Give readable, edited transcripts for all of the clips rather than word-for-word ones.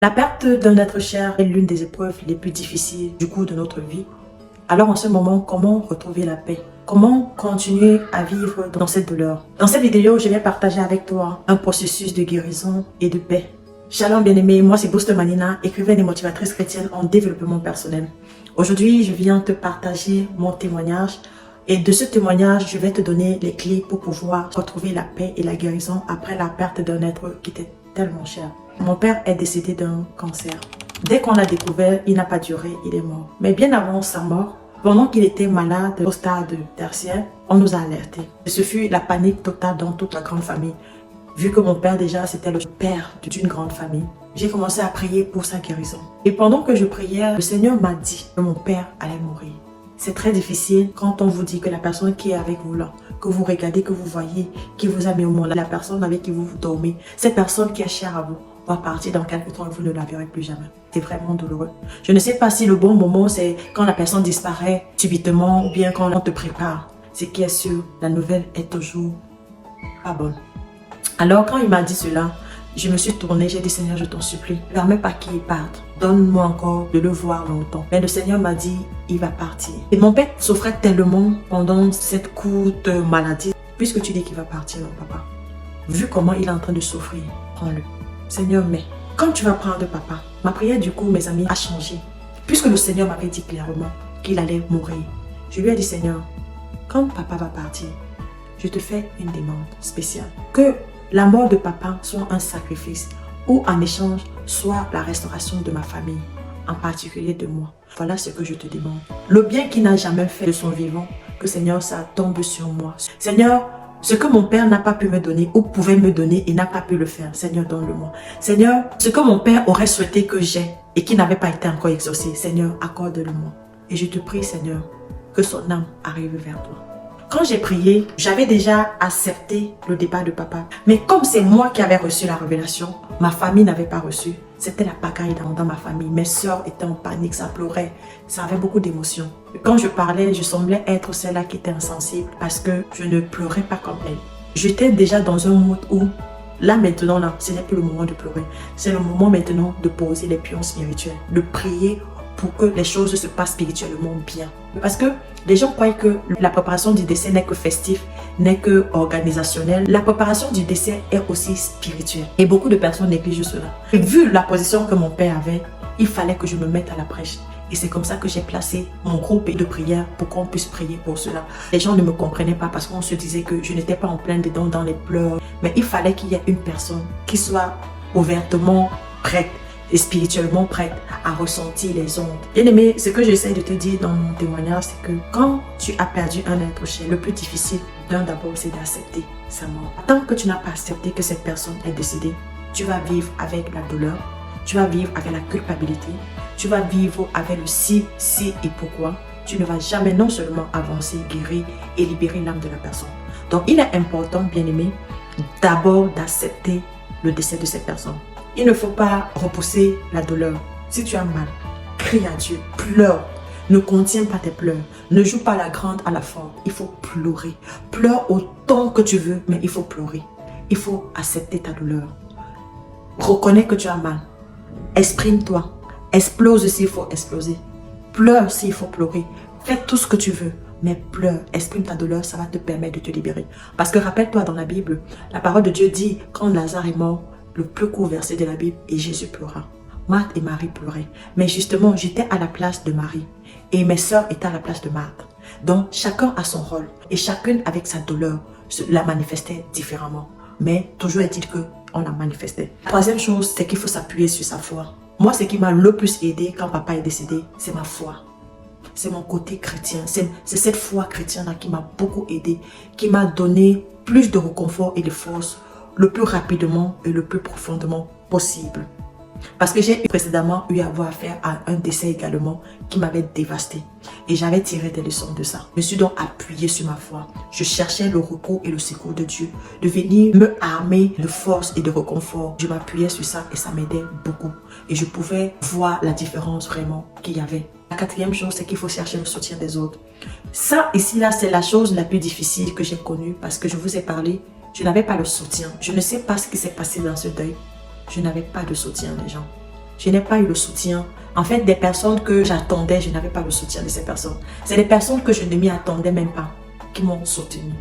La perte d'un être cher est l'une des épreuves les plus difficiles du cours de notre vie. Alors en ce moment, comment retrouver la paix? Comment continuer à vivre dans cette douleur? Dans cette vidéo, je vais partager avec toi un processus de guérison et de paix. Shalom bien-aimé, moi c'est Booster Manina, écrivaine et motivatrice chrétienne en développement personnel. Aujourd'hui, je viens te partager mon témoignage et de ce témoignage, je vais te donner les clés pour pouvoir retrouver la paix et la guérison après la perte d'un être qui t'est tellement cher. Mon père est décédé d'un cancer. Dès qu'on l'a découvert, il n'a pas duré, il est mort. Mais bien avant sa mort, pendant qu'il était malade au stade tertiaire, on nous a alertés. Ce fut la panique totale dans toute la grande famille. Vu que mon père déjà c'était le père d'une grande famille, j'ai commencé à prier pour sa guérison. Et pendant que je priais, le Seigneur m'a dit que mon père allait mourir. C'est très difficile quand on vous dit que la personne qui est avec vous là, que vous regardez, que vous voyez, qui vous a mis au monde, la personne avec qui vous dormez, cette personne qui est chère à vous, va partir dans quelques temps et vous ne la verrez plus jamais. C'est vraiment douloureux. Je ne sais pas si le bon moment c'est quand la personne disparaît subitement ou bien quand on te prépare. Ce qui est sûr, la nouvelle est toujours pas bonne. Alors quand il m'a dit cela, je me suis tournée, j'ai dit Seigneur, je t'en supplie, ne permets pas qu'il parte. Donne-moi encore de le voir longtemps. Mais le Seigneur m'a dit, il va partir. Et mon père souffrait tellement pendant cette courte maladie. Puisque tu dis qu'il va partir, non, papa. Vu comment il est en train de souffrir, prends-le. Seigneur, mais quand tu vas prendre papa, ma prière du coup, mes amis, a changé. Puisque le Seigneur m'avait dit clairement qu'il allait mourir. Je lui ai dit, Seigneur, quand papa va partir, je te fais une demande spéciale. Que la mort de papa soit un sacrifice ou en échange soit la restauration de ma famille, en particulier de moi. Voilà ce que je te demande. Le bien qu'il n'a jamais fait de son vivant, que Seigneur, ça tombe sur moi. Seigneur, ce que mon père n'a pas pu me donner ou pouvait me donner et n'a pas pu le faire, Seigneur, donne-le-moi. Seigneur, ce que mon père aurait souhaité que j'ai et qui n'avait pas été encore exaucé, Seigneur, accorde-le-moi. Et je te prie, Seigneur, que son âme arrive vers toi. Quand j'ai prié, j'avais déjà accepté le départ de papa. Mais comme c'est moi qui avais reçu la révélation, ma famille n'avait pas reçu. C'était la pagaille dans ma famille. Mes soeurs étaient en panique, ça pleurait. Ça avait beaucoup d'émotions. Quand je parlais, je semblais être celle-là qui était insensible parce que je ne pleurais pas comme elle. J'étais déjà dans un mood où, là maintenant, là, ce n'est plus le moment de pleurer. C'est le moment maintenant de poser les pions spirituels, de prier pour que les choses se passent spirituellement bien. Parce que les gens croient que la préparation du décès n'est que festif, n'est que organisationnel. La préparation du décès est aussi spirituelle. Et beaucoup de personnes négligent cela. Et vu la position que mon père avait, il fallait que je me mette à la prêche. Et c'est comme ça que j'ai placé mon groupe de prière pour qu'on puisse prier pour cela. Les gens ne me comprenaient pas parce qu'on se disait que je n'étais pas en plein dedans dans les pleurs. Mais il fallait qu'il y ait une personne qui soit ouvertement prête et spirituellement prête à ressentir les ondes. Bien aimé, ce que j'essaie de te dire dans mon témoignage, c'est que quand tu as perdu un être cher, le plus difficile d'abord, c'est d'accepter sa mort. Tant que tu n'as pas accepté que cette personne est décédée, tu vas vivre avec la douleur, tu vas vivre avec la culpabilité, tu vas vivre avec le si et pourquoi. Tu ne vas jamais non seulement avancer, guérir et libérer l'âme de la personne. Donc il est important, bien aimé, d'abord d'accepter le décès de cette personne. Il ne faut pas repousser la douleur. Si tu as mal, crie à Dieu, pleure. Ne contiens pas tes pleurs. Ne joue pas la grande à la forte. Il faut pleurer. Pleure autant que tu veux, mais il faut pleurer. Il faut accepter ta douleur. Reconnais que tu as mal. Exprime-toi. Explose s'il faut exploser. Pleure s'il faut pleurer. Fais tout ce que tu veux. Mais pleure, exprime ta douleur, ça va te permettre de te libérer. Parce que rappelle-toi dans la Bible, la parole de Dieu dit, quand Lazare est mort, le plus court verset de la Bible, et Jésus pleura. Marthe et Marie pleuraient. Mais justement, j'étais à la place de Marie. Et mes sœurs étaient à la place de Marthe. Donc, chacun a son rôle. Et chacune avec sa douleur la manifestait différemment. Mais toujours est-il qu'on la manifestait. La troisième chose, c'est qu'il faut s'appuyer sur sa foi. Moi, ce qui m'a le plus aidé quand papa est décédé, c'est ma foi. C'est mon côté chrétien. C'est cette foi chrétienne-là qui m'a beaucoup aidé, qui m'a donné plus de réconfort et de force le plus rapidement et le plus profondément possible. Parce que j'ai précédemment eu à avoir affaire à un décès également qui m'avait dévasté. Et j'avais tiré des leçons de ça. Je me suis donc appuyée sur ma foi. Je cherchais le recours et le secours de Dieu, de venir me armer de force et de réconfort. Je m'appuyais sur ça et ça m'aidait beaucoup. Et je pouvais voir la différence vraiment qu'il y avait. La quatrième chose, c'est qu'il faut chercher le soutien des autres. Ça, ici, là, c'est la chose la plus difficile que j'ai connue parce que je vous ai parlé. Je n'avais pas le soutien. Je ne sais pas ce qui s'est passé dans ce deuil. Je n'avais pas de soutien des gens. je n'ai pas eu le soutien. En fait, des personnes que j'attendais, je n'avais pas le soutien de ces personnes. C'est des personnes que je ne m'y attendais même pas qui m'ont soutenu.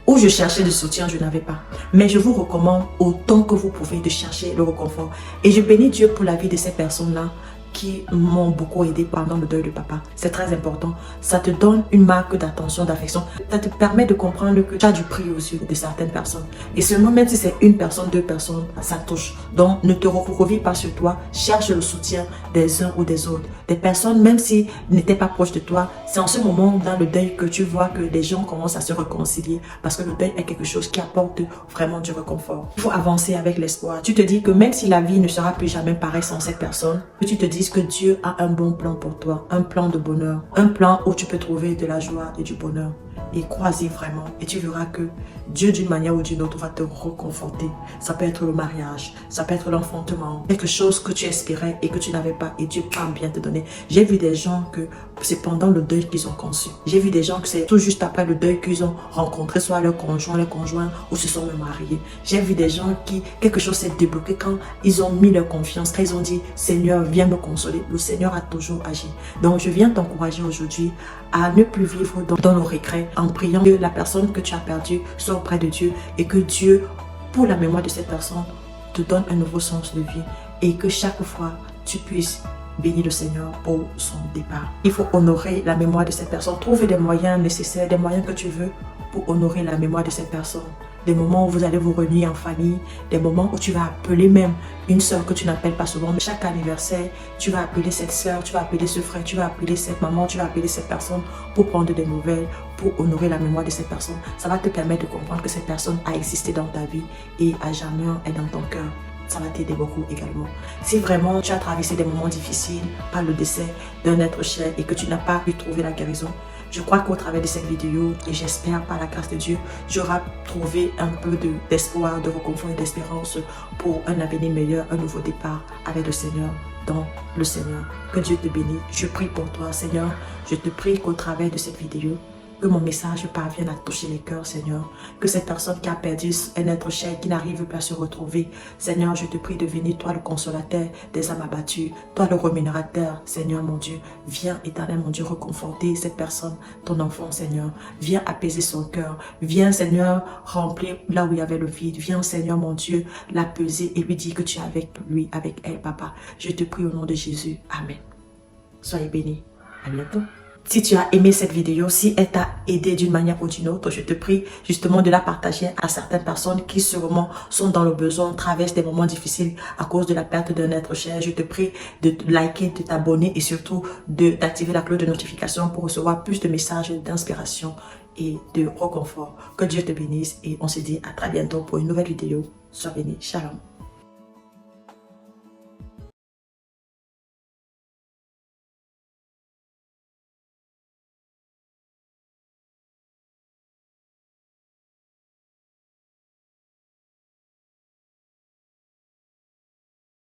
Où je cherchais le soutien, je n'avais pas. Mais je vous recommande autant que vous pouvez de chercher le réconfort. Et je bénis Dieu pour la vie de ces personnes-là qui m'ont beaucoup aidé pendant le deuil de papa. C'est très important. Ça te donne une marque d'attention, d'affection. Ça te permet de comprendre que tu as du prix aux yeux de certaines personnes. Et seulement même si c'est une personne, deux personnes, ça touche. Donc ne te recroqueville pas sur toi. Cherche le soutien des uns ou des autres. Des personnes, même s'ils n'étaient pas proches de toi, c'est en ce moment dans le deuil que tu vois que les gens commencent à se réconcilier. Parce que le deuil est quelque chose qui apporte vraiment du réconfort. Il faut avancer avec l'espoir. Tu te dis que même si la vie ne sera plus jamais pareille sans cette personne, que tu te dis que Dieu a un bon plan pour toi, un plan de bonheur, un plan où tu peux trouver de la joie et du bonheur. Et crois-y vraiment et tu verras que Dieu d'une manière ou d'une autre va te reconforter. Ça peut être le mariage, ça peut être l'enfantement, quelque chose que tu espérais et que tu n'avais pas et Dieu peut bien te donner. J'ai vu des gens que c'est pendant le deuil qu'ils ont conçu. J'ai vu des gens que c'est tout juste après le deuil qu'ils ont rencontré soit leur conjoint ou se sont mariés. J'ai vu des gens qui, quelque chose s'est débloqué quand ils ont mis leur confiance, quand ils ont dit Seigneur viens me consoler. Le Seigneur a toujours agi. Donc je viens t'encourager aujourd'hui à ne plus vivre dans le regret en priant que la personne que tu as perdue soit auprès de Dieu et que Dieu, pour la mémoire de cette personne, te donne un nouveau sens de vie et que chaque fois tu puisses bénir le Seigneur pour son départ. Il faut honorer la mémoire de cette personne. Trouver des moyens nécessaires, des moyens que tu veux pour honorer la mémoire de cette personne. Des moments où vous allez vous réunir en famille, des moments où tu vas appeler même une soeur que tu n'appelles pas souvent. Mais chaque anniversaire, tu vas appeler cette soeur, tu vas appeler ce frère, tu vas appeler cette maman, tu vas appeler cette personne pour prendre des nouvelles, pour honorer la mémoire de cette personne. Ça va te permettre de comprendre que cette personne a existé dans ta vie et à jamais est dans ton cœur. Ça va t'aider beaucoup également. Si vraiment tu as traversé des moments difficiles par le décès d'un être cher et que tu n'as pas pu trouver la guérison, je crois qu'au travers de cette vidéo, et j'espère par la grâce de Dieu, j'aurai trouvé un peu d'espoir, de réconfort et d'espérance pour un avenir meilleur, un nouveau départ avec le Seigneur, dans le Seigneur. Que Dieu te bénisse. Je prie pour toi, Seigneur. Je te prie qu'au travers de cette vidéo, que mon message parvienne à toucher les cœurs, Seigneur. Que cette personne qui a perdu un être cher, qui n'arrive pas à se retrouver, Seigneur, je te prie de venir, toi le consolateur des âmes abattues, toi le rémunérateur, Seigneur mon Dieu. Viens, éternel mon Dieu, réconforter cette personne, ton enfant, Seigneur. Viens apaiser son cœur. Viens, Seigneur, remplir là où il y avait le vide. Viens, Seigneur mon Dieu, l'apaiser et lui dire que tu es avec lui, avec elle, Papa. Je te prie au nom de Jésus. Amen. Soyez bénis. À bientôt. Si tu as aimé cette vidéo, si elle t'a aidé d'une manière ou d'une autre, je te prie justement de la partager à certaines personnes qui sûrement sont dans le besoin, traversent des moments difficiles à cause de la perte d'un être cher. Je te prie de liker, de t'abonner et surtout d'activer la cloche de notification pour recevoir plus de messages d'inspiration et de réconfort. Que Dieu te bénisse et on se dit à très bientôt pour une nouvelle vidéo. Sois béni. Shalom.